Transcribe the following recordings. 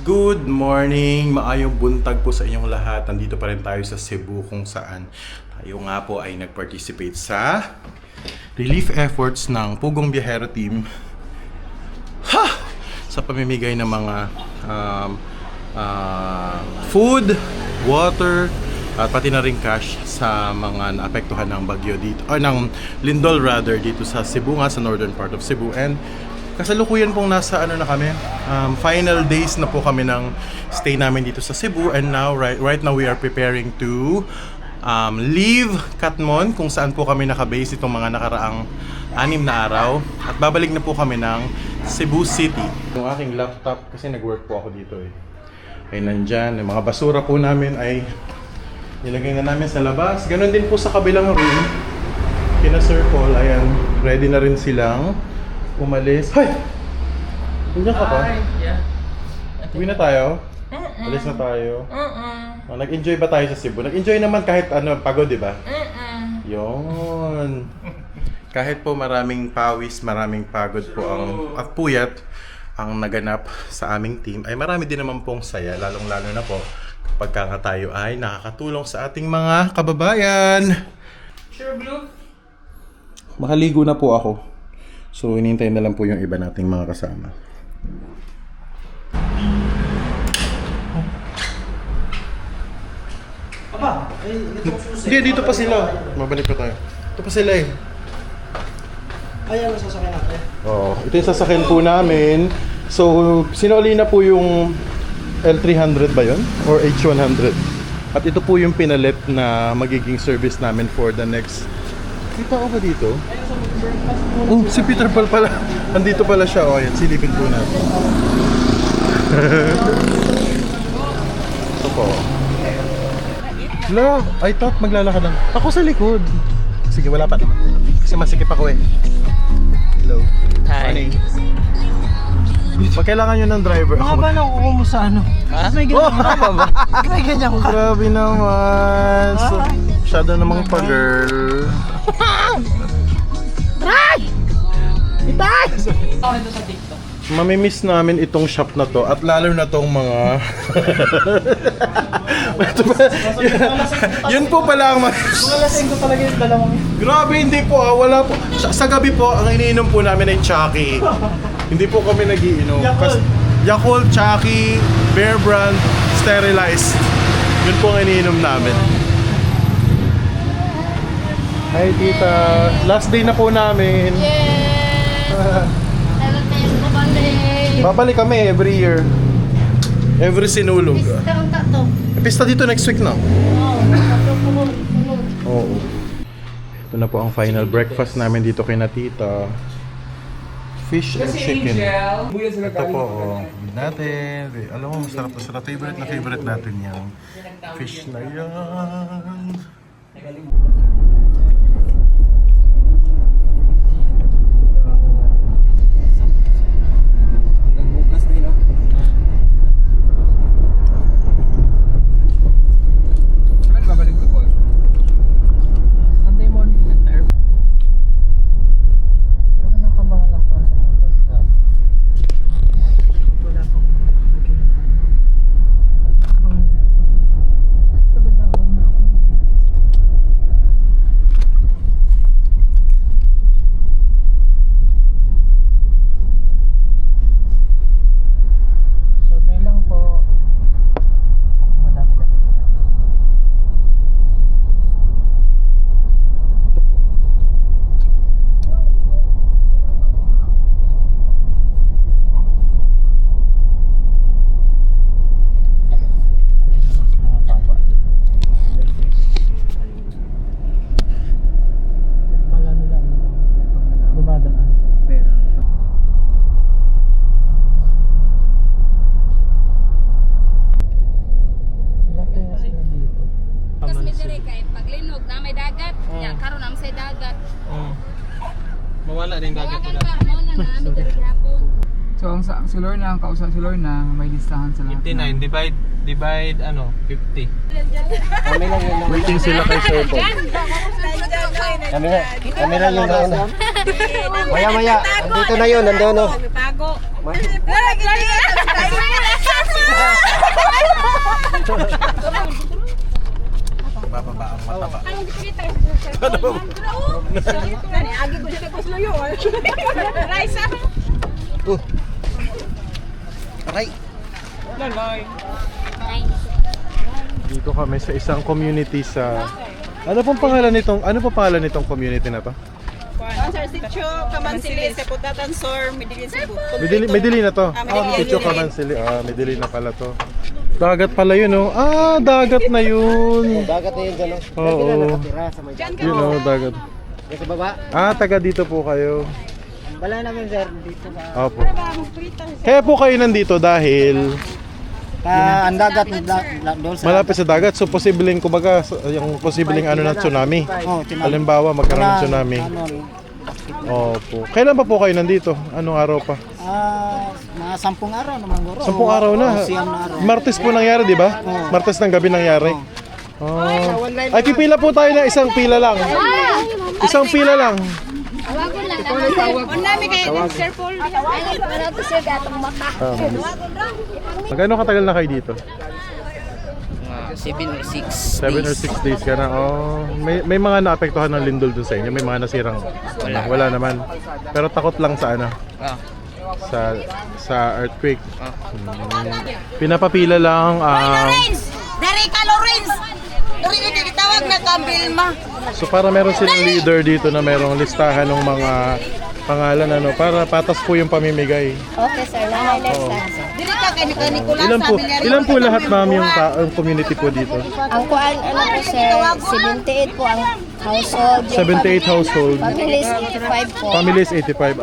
Good morning! Maayong buntag po sa inyong lahat. Nandito pa rin tayo sa Cebu kung saan tayo nga po ay nag-participate sa relief efforts ng Pugong Biyahero Team sa pamimigay ng mga food, water, at pati na rin cash sa mga naapektuhan ng bagyo dito, o ng lindol rather, dito sa Cebu nga, sa northern part of Cebu. And kasalukuyan pong nasa na kami, final days na po kami ng stay namin dito sa Cebu, and now right now we are preparing to leave Catmon, kung saan po kami nakabase itong mga nakaraang 6 na araw, at babalik na po kami ng Cebu City. Yung aking laptop, kasi nag-work po ako dito ay nandyan. Yung mga basura po namin ay nilagay na namin sa labas. Ganon din po sa kabilang room kina Sir Paul. Ayan, ready na rin silang umalis. Hay! Nandiyan ka pa? Yeah. Uwi na tayo? Alis na tayo? Nag-enjoy ba tayo sa Cebu? Nag-enjoy naman kahit pagod, di ba? Yun. Kahit po maraming pawis, maraming pagod po at puyat ang naganap sa aming team, ay marami din naman pong saya, lalong-lalo na po kapag tayo ay nakakatulong sa ating mga kababayan. Sure, Blue? Makaligo na po ako. So, inintay na lang po yung iba nating mga kasama. Aba, ito susi. Hindi, dito pa sila. Mabalik pa tayo. Ito pa sila eh. Ayan ang sasakyan natin. Oo, ito yung sasakyan po namin. So, sinuli na po yung L300 ba yun? Or H100? At ito po yung pinalit na magiging service namin for the next... Kita ko ba dito? Oh, si Peter Paul pala. Andito pala siya. Oh, yan. Silipin po natin. Ito po. Hello, I thought maglalakad lang. Ako sa likod. Sige, wala pa naman. Kasi masikip ako eh. Hello. Hi. Morning. Pag kailangan nyo ng driver, Mga ba nakukuha mo sa ano? Ha? May ganyan ka ba? May ganyan ka. Grabe naman. So, masyado namang pa-girl. Try! Itay! Ako nito sa TikTok. Mamimiss namin itong shop na to, at lalo na tong mga... Yun po pala ang Mga lasing ko talaga yung dalawang. Grabe, hindi po wala po. Sa gabi po, ang iniinom po namin ay Chucky. Hindi po kami nagiinom. Yakult. Yakult, Chucky, Bear Brand, sterilized. Yun po ang iniinom namin. Hi tita, last day na po namin. Babalik kami every year. Every sinulog. Pista dito next week na. Oo. Ito na po ang final breakfast namin dito kay na tita. Fish and chicken. Ito po, natin. Alam mo, masarap na sarap. Favorite natin yung fish na yan. Sunday morning na tayo. Pero nakabahan lang pa sa mga tagtap. Wala pang makakagin na Pagkatawag na ako. Survey lang po. Madami-dami pa na. Kasi may dire kay paglinog na may dagat. Ya karon na say dagat. Mawala din dagat Tawagan nila. pa mo na na may dire gihapon. So si Lorna, ang kausap si Lorna, may listahan sa lahat. 59 divide 50. Waiting sila kay Sir Paul. Camera yung nauna. Maya, andito na yun, nandun, no? Bago. Lagi Agi ko siya kuslo yun. Raisa. Aray. Lalay. Dito kami sa isang community sa... Ano pong pangalan nitong community na to? Sir Sitio, Kamansilis, Kaputatan, Sor, Midilin, Cebu. Medili na to. Medellin. Sitio Camansili. Medili na pala to. Dagat pala yun, oh. Dagat na yun. Dagat na yun dyan, no? Oo. Dyan ka nakatira sa may dagat. Yun, oh, dagat. Dyan sa baba. Taga dito po kayo. Wala namin, sir, dito sa... Opo. Kaya po kayo nandito dahil Ang dagat doon sa... malapit sa dagat. So, posibleng, kumbaga, yung posibleng ano ng tsunami. Oh, tsunami. Halimbawa, magkaroon ng tsunami. Opo. Kailan pa po kayo nandito? Anong araw pa? Mga 10 araw naman guro. 10 araw na. Siyam na araw. Martes po nangyari, di ba? Martes ng gabi nangyari. Ay, pipila po tayo na isang pila lang. Isang pila lang. Tawagon lang naman, sir. Nami kayo, Sir Paul. Ay, wala to, sir, gatong mata. Magkano katagal na kayo dito? 7 or 6. 7 or 6 days ka na. May mga naapektuhan ng lindol dun sa inyo? May mga nasirang? Wala naman. Pero takot lang sa ano? Sa earthquake. Pinapapila lang. Dari ka, Lawrence! Dari hindi kitawag na Kambilma. So para meron silang leader dito na merong listahan ng mga pangalan ano para patas po yung pamimigay. Okay, sir. Dili ka kay Nicolas, Ilan po lahat ma'am yung ang community po dito? Ang kuan, ano po, sir, 78 po ang household. 78 household. Families, 85 po. Families 85.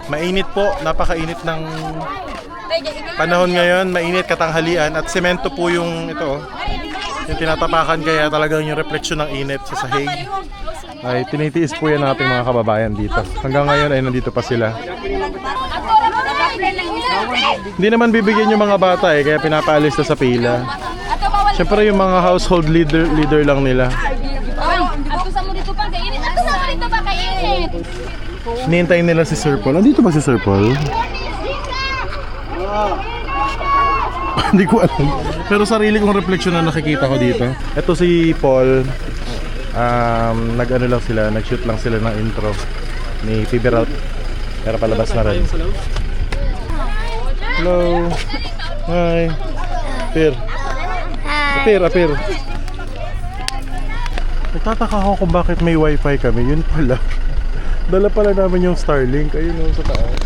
Mainit po, napakainit ng panahon ngayon, mainit katanghalian at semento po yung ito, yung tinatapakan kaya talagang yung refleksyon ng init sa sahig ay tinitiis po yan nating mga kababayan dito. Hanggang ngayon ay nandito pa sila. Hindi naman bibigyan yung mga bata kaya pinapaalis na sa pila. Siyempre yung mga household leader lang nila. Ato sa mo dito pa kainit. Ato sa mo dito pa kainit. Nihintayin nila si Sir Paul. Andito ba si Sir Paul? Hindi ko alam. Pero sarili kong refleksyon na nakikita ko dito. Ito si Paul. Nag-ano lang sila, nag-shoot lang sila ng intro ni Piberout. Pero palabas na rin. Hello. Hi. Apir. Nagtataka ako kung bakit may wifi kami. Yun pala. Dala pala namin yung Starlink. Ayun o, sa taas.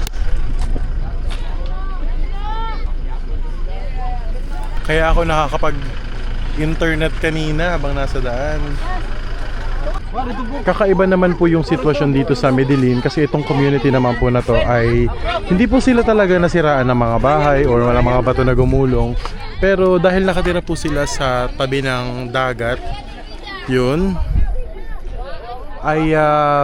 Kaya ako nakakapag-internet kanina habang nasa daan. Kakaiba naman po yung sitwasyon dito sa Medellin kasi itong community naman po na to ay hindi po sila talaga nasiraan ng mga bahay or wala mga bato na gumulong. Pero dahil nakatira po sila sa tabi ng dagat, yun, ay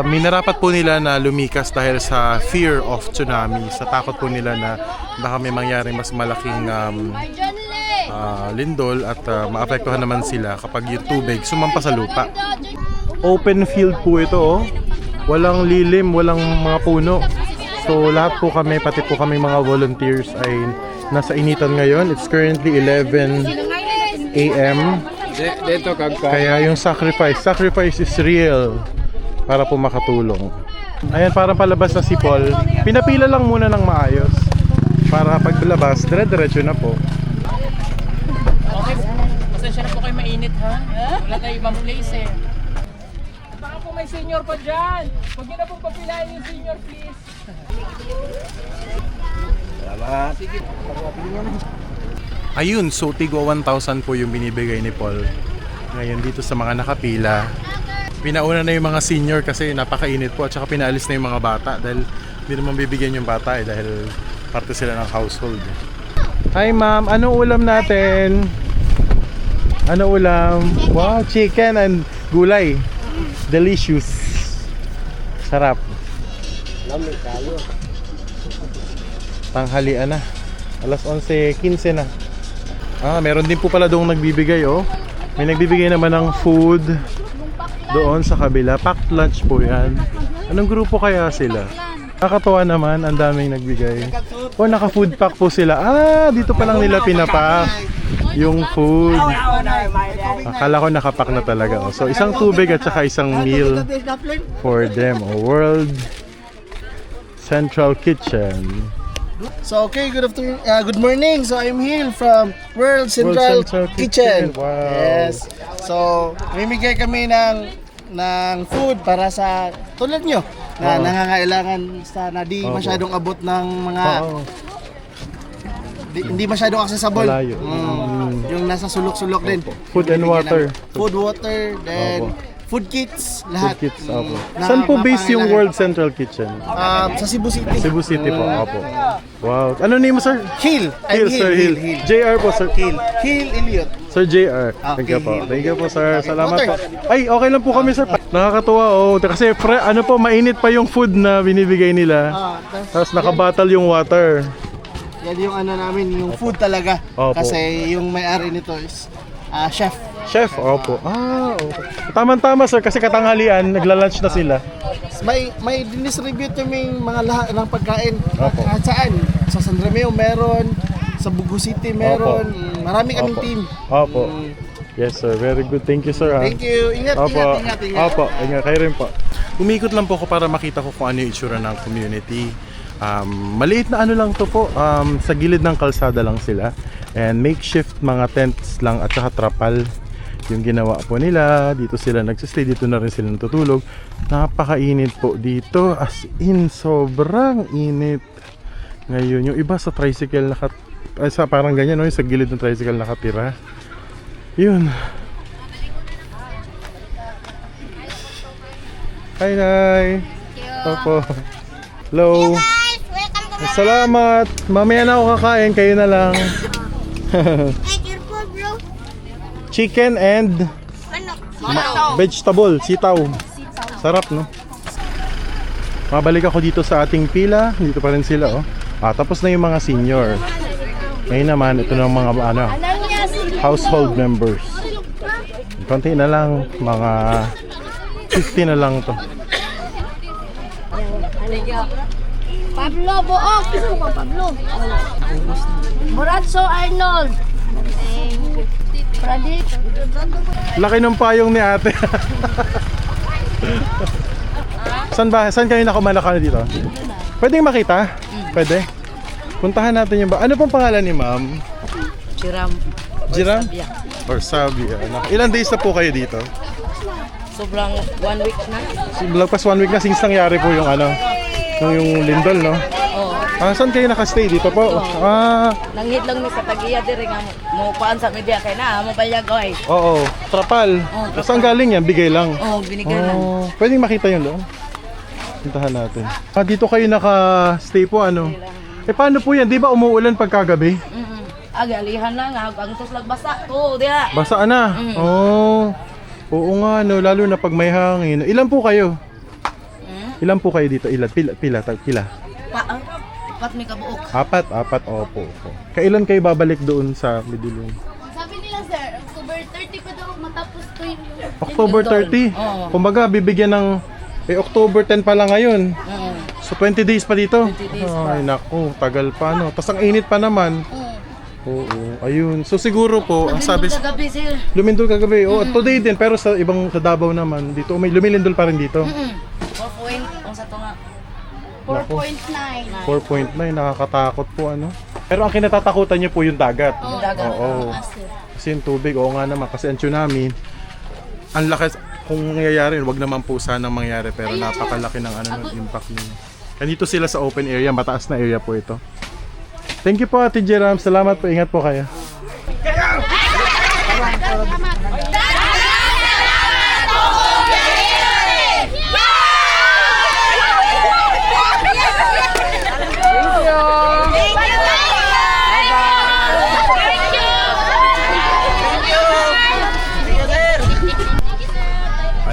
minarapat po nila na lumikas dahil sa fear of tsunami, sa takot po nila na baka may mangyaring mas malaking lindol at maapektuhan naman sila kapag yung tubig sumampa sa lupa. Open field po ito, oh. Walang lilim, walang mga puno. So lahat po kami, pati po kami mga volunteers ay nasa initan ngayon. It's currently 11 AM. Kaya yung sacrifice is real para po makatulong. Ayan, parang palabas na si Paul. Pinapila lang muna ng maayos para paglabas, dire-diretso na po. Okay, pasensya na po kayo mainit, ha? Wala tayo ibang place, eh. Baka po may senior pa dyan. Huwag niyo na pong papilahin yung senior, please. Salamat. Ayun, so tigwa 1,000 po yung binibigay ni Paul. Ngayon dito sa mga nakapila. Pinauna na yung mga senior kasi napakainit po at saka pinaalis na yung mga bata dahil hindi naman bibigyan yung bata dahil parte sila ng household. Hi ma'am, anong ulam natin? Ano ulam? Wow, chicken and gulay. Delicious. Sarap. Lamig kayo. Tanghalian na. Alas 11:15 na. Meron din po pala doong nagbibigay, oh. May nagbibigay naman ng food doon sa kabila. Packed lunch po yan. Anong grupo kaya sila? Nakakatuwa naman, ang daming nagbigay. Oh, naka-food pack po sila. Dito pa lang nila pinapack. yung food. Akala ko nakapak na talaga. Oh. So, isang tubig at saka isang meal for them. Oh, World Central Kitchen. So okay, good morning. So I'm here from World Central, Kitchen. Wow. Yes. So mimigay kami ng food para sa tulad nyo na nangangailangan na di masyadong abot ng mga hindi masyadong accessible. Malayo. Yung nasa sulok-sulok din. Food and water. Food, water, then food kits, lahat. Food kits, opo. Na Saan po base yung mapangailangan. World Central Kitchen? Sa Cebu City. Cebu City po, opo. Wow. Ano name mo, sir? Hill. Hill, Sir Hill. JR po, sir. Hill Elliot. Sir JR. Thank you po. Thank you po, sir. Salamat po. Ay, okay lang po kami, sir. Nakakatuwa, oh. Kasi, ano po, mainit pa yung food na binibigay nila. Tapos nakabattle yung water. Yan yung ano namin, yung food talaga. Opo. Kasi yung may-ari nito is chef. Chef, opo. Okay. Tama-tama, sir. Kasi katanghalian, nagla-lunch na sila. May distribute yung mga lahat ng pagkain. Opo. Kahit saan. Sa San Romeo meron, sa Bugo City meron. Marami kaming Opo. team. Opo. Yes, sir. Very good. Thank you, sir. Thank you. Ingat. Opo. Ingat. Kayo rin po. Umikot lang po ako para makita ko kung ano yung itsura ng community. Maliit na ano lang to po. Sa gilid ng kalsada lang sila. And makeshift mga tents lang at saka trapal yung ginawa po nila. Dito sila nagsistay. Dito na rin sila natutulog. Napakainit po dito. As in, sobrang init. Ngayon, yung iba sa tricycle sa parang ganyan, no? Yung sa gilid ng tricycle nakatira. Yun. Hi, Nay. Opo. Hello. Welcome to Salamat. Mamaya na ako kakain. Kayo na lang. your food, bro. Chicken and vegetable. Sitaw. Sarap, no? Mabalik ako dito sa ating pila. Dito pa rin sila, oh. Tapos na yung mga senior. Ngayon naman, ito na mga household members. Konti na lang. Mga 50 na lang to. Pablo Book. Gusto ko Pablo. Morazzo Arnold. Pradik. Laki ng payong ni ate. Saan kayo nakumalakal dito? Pwedeng makita? Pwede? Puntahan natin yung ano pong pangalan ni ma'am? Jiram? Or Sabia. Ilan days na po kayo dito? Sobrang 1 week na. Lagpas 1 week na since nangyari po yung yung lindol, no? Saan kayo nakastay? Dito po? Nanghit lang ni sa tagiya dire nga mo kuan sa media kay na mabayag oy. Oo, trapal. Saan galing yan? Bigay lang. Binigay lang. Pwedeng makita yun doon? Puntahan natin. Dito kayo naka-stay po, ano? Paano po yan? Di ba umuulan pagkagabi? Agalihan lang ang tuslag basa to dia. Basa na? Oo nga, no? Lalo na pag may hangin. Ilan po kayo? Ilan po kayo dito? Pila? Pat mi kabuok. Apat, opo. Kailan kayo babalik doon sa Midilong? Sabi nila sir, October 30 pa daw matapos ko yung October 30? Kumbaga, bibigyan ng October 10 pa lang ngayon. So 20 days pa dito? 20 days pa. Ay naku, tagal pa, no? Tapos ang init pa naman. Oo, ayun. So siguro po, ang sabi Kagabi sir. lumindol kagabi. Today din, pero sa Davao naman dito, may lumilindol pa rin dito. 4 sa to nga. 4.9, nakakatakot po, ano. Pero ang kinatatakutan niyo po yung dagat. Dagat. Oo. Kasi yung tubig, oo nga naman, kasi ang tsunami, ang laki, kung nangyayari, wag naman po sana mangyari, pero napakalaki ng ng impact niyo. Nandito sila sa open area, mataas na area po ito. Thank you po, Ate Jeram. Salamat po, ingat po kayo.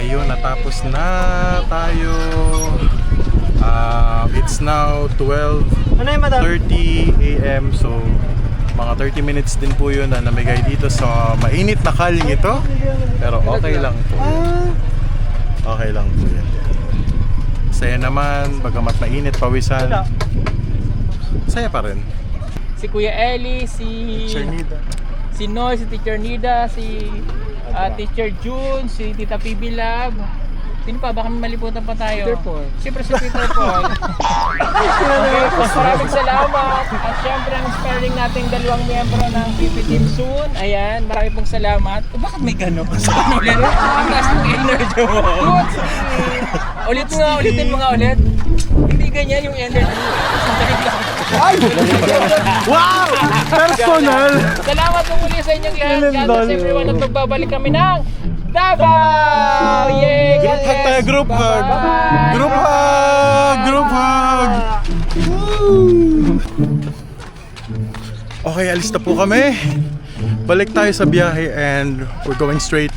Ayun, natapos na tayo. It's now 12:30 AM. So, mga 30 minutes din po yun na namigay dito sa mainit na kaling ito. Pero okay lang po. Okay lang po yan. Saya naman, bagamat mainit, pawisan. Saya pa rin. Si Kuya Eli, si Chernida. si Noy, si Teacher Nida, si Teacher June, si Tita PB Lab. Sino pa? Baka may maliputan pa tayo. Peter Paul. Siyempre si Peter Paul. Maraming salamat. At syempre ang inspiring nating dalawang miyembro ng PP Team soon. Ayan, marami pong salamat. Bakit may gano'n? Ang taas ng energy mo. Ulitin mo nga ulit. Hindi ganyan yung energy. Wow! Personal! Salamat po muli sa inyong lahat. God bless everyone at magbabalik kami ng Davao! Yay! Group hug tayo, group hug! Bye-bye! Group hug! Group hug! Woo! Okay, alis na po kami. Balik tayo sa biyahe and we're going straight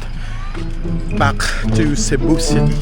back to Cebu City.